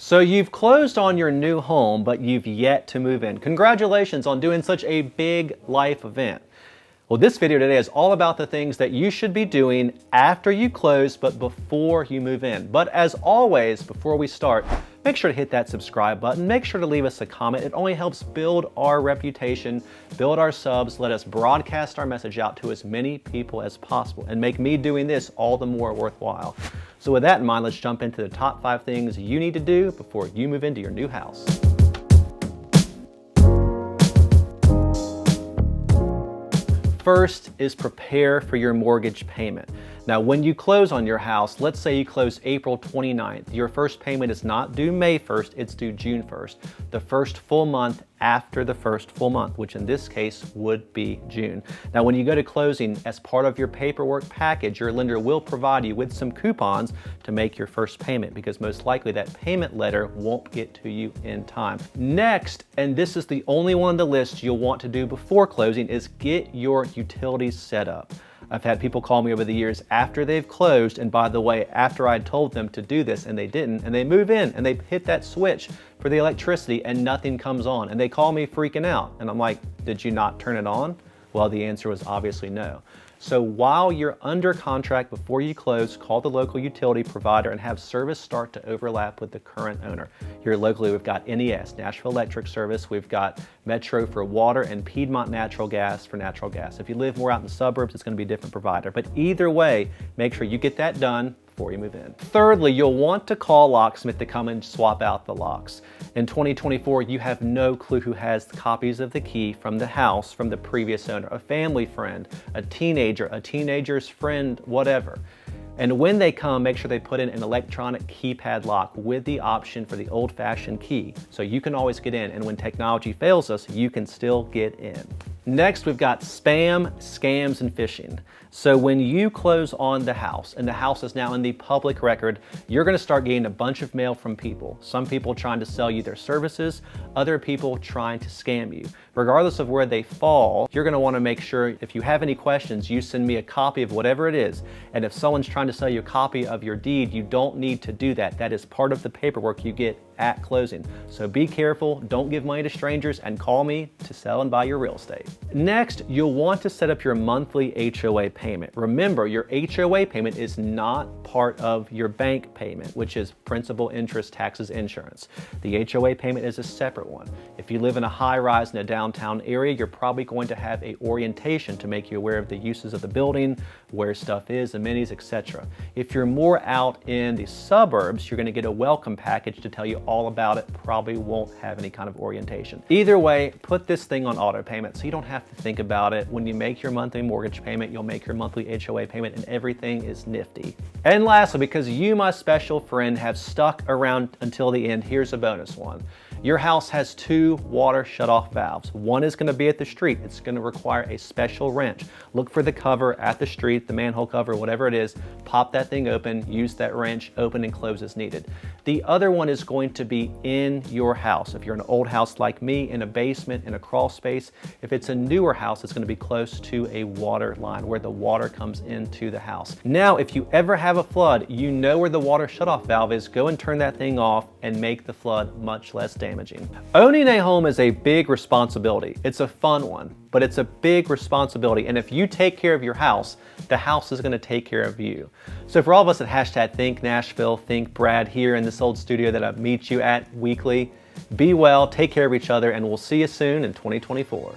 So you've closed on your new home, but you've yet to move in. Congratulations on doing such a big life event. Well, this video today is all about the things that you should be doing after you close, but before you move in. But as always, before we start, make sure to hit that subscribe button. Make sure to leave us a comment. It only helps build our reputation, build our subs, let us broadcast our message out to as many people as possible, and make me doing this all the more worthwhile. So with that in mind, let's jump into the top 5 things you need to do before you move into your new house. First is prepare for your mortgage payment. Now, when you close on your house, let's say you close April 29th, your first payment is not due May 1st, it's due June 1st, the first full month after the first full month, which in this case would be June. Now, when you go to closing, as part of your paperwork package, your lender will provide you with some coupons to make your first payment, because most likely that payment letter won't get to you in time. Next, and this is the only one on the list you'll want to do before closing, is get your utilities set up. I've had people call me over the years after they've closed, and by the way, after I told them to do this and they didn't, and they move in and they hit that switch for the electricity and nothing comes on, and they call me freaking out, and I'm like, did you not turn it on? Well, the answer was obviously no. So while you're under contract before you close, call the local utility provider and have service start to overlap with the current owner. Here locally, we've got NES, Nashville Electric Service. We've got Metro for water and Piedmont Natural Gas for natural gas. If you live more out in the suburbs, it's going to be a different provider. But either way, make sure you get that done before you move in. Thirdly, you'll want to call locksmith to come and swap out the locks. In 2024, you have no clue who has copies of the key from the house from the previous owner, a family friend, a teenager's friend, whatever. And when they come, make sure they put in an electronic keypad lock with the option for the old-fashioned key, so you can always get in, and when technology fails us, you can still get in. Next, we've got spam, scams, and phishing. So when you close on the house, and the house is now in the public record, you're gonna start getting a bunch of mail from people. Some people trying to sell you their services, other people trying to scam you. Regardless of where they fall, you're gonna wanna make sure if you have any questions, you send me a copy of whatever it is. And if someone's trying to sell you a copy of your deed, you don't need to do that. That is part of the paperwork you get at closing. So be careful, don't give money to strangers, and call me to sell and buy your real estate. Next, you'll want to set up your monthly HOA payment. Remember, your HOA payment is not part of your bank payment, which is principal, interest, taxes, insurance. The HOA payment is a separate one. If you live in a high rise in a downtown area, you're probably going to have an orientation to make you aware of the uses of the building, where stuff is, amenities, etc. If you're more out in the suburbs, you're going to get a welcome package to tell you all about it. Probably won't have any kind of orientation. Either way, put this thing on auto payment so you don't have to think about it. When you make your monthly mortgage payment, you'll make your monthly HOA payment, and everything is nifty. And lastly, because you, my special friend, have stuck around until the end, here's a bonus one. Your house has 2 water shutoff valves. One is going to be at the street. It's going to require a special wrench. Look for the cover at the street, the manhole cover, whatever it is. Pop that thing open, use that wrench, open and close as needed. The other one is going to be in your house. If you're in an old house like me, in a basement, in a crawl space. If it's a newer house, it's going to be close to a water line where the water comes into the house. Now, if you ever have a flood, you know where the water shutoff valve is. Go and turn that thing off and make the flood much less damaging. Owning a home is a big responsibility. It's a fun one, but it's a big responsibility. And if you take care of your house, the house is going to take care of you. So for all of us at #ThinkNashville, think Brad here in this old studio that I meet you at weekly, be well, take care of each other, and we'll see you soon in 2024.